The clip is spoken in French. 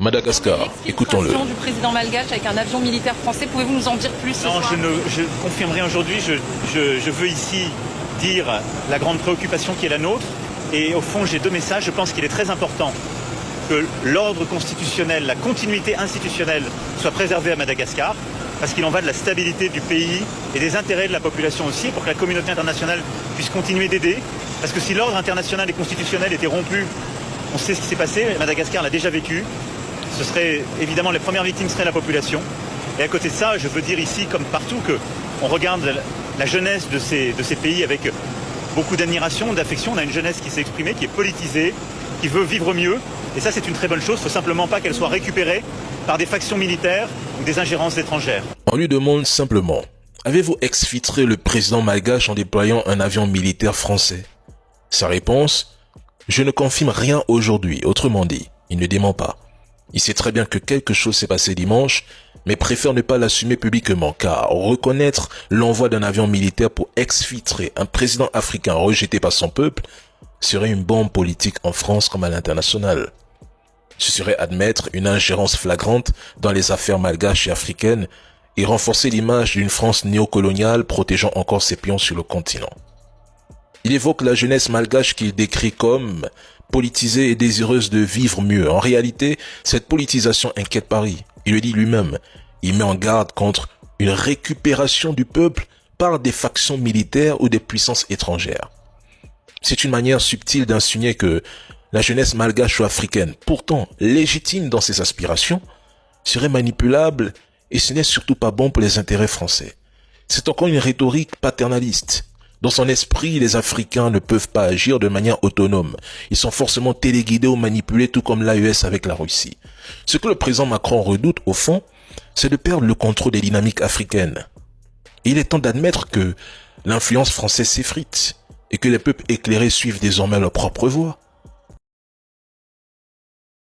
Madagascar, écoutons-le. Du président malgache avec un avion militaire français, pouvez-vous nous en dire plus ce Non, soir? je confirme rien aujourd'hui. Je veux ici dire la grande préoccupation qui est la nôtre. Et au fond, j'ai deux messages. Je pense qu'il est très important que l'ordre constitutionnel, la continuité institutionnelle soit préservée à Madagascar, parce qu'il en va de la stabilité du pays et des intérêts de la population aussi, pour que la communauté internationale puisse continuer d'aider. Parce que si l'ordre international et constitutionnel était rompu, on sait ce qui s'est passé, Madagascar l'a déjà vécu, ce serait évidemment les premières victimes seraient la population. Et à côté de ça, je veux dire ici, comme partout, qu'on regarde la jeunesse de ces pays avec beaucoup d'admiration, d'affection. On a une jeunesse qui s'est exprimée, qui est politisée, qui veut vivre mieux. Et ça, c'est une très bonne chose. Il ne faut simplement pas qu'elle soit récupérée par des factions militaires ou des ingérences étrangères. On lui demande simplement, avez-vous exfiltré le président malgache en déployant un avion militaire français? Sa réponse, je ne confirme rien aujourd'hui. Autrement dit, il ne dément pas. Il sait très bien que quelque chose s'est passé dimanche, mais préfère ne pas l'assumer publiquement, car reconnaître l'envoi d'un avion militaire pour exfiltrer un président africain rejeté par son peuple serait une bombe politique en France comme à l'international. Ce serait admettre une ingérence flagrante dans les affaires malgaches et africaines et renforcer l'image d'une France néocoloniale protégeant encore ses pions sur le continent. Il évoque la jeunesse malgache qu'il décrit comme politisée et désireuse de vivre mieux. En réalité, cette politisation inquiète Paris. Il le dit lui-même. Il met en garde contre une récupération du peuple par des factions militaires ou des puissances étrangères. C'est une manière subtile d'insinuer que la jeunesse malgache ou africaine, pourtant légitime dans ses aspirations, serait manipulable et ce n'est surtout pas bon pour les intérêts français. C'est encore une rhétorique paternaliste. Dans son esprit, les Africains ne peuvent pas agir de manière autonome. Ils sont forcément téléguidés ou manipulés, tout comme l'AES avec la Russie. Ce que le président Macron redoute, au fond, c'est de perdre le contrôle des dynamiques africaines. Et il est temps d'admettre que l'influence française s'effrite et que les peuples éclairés suivent désormais leur propre voie.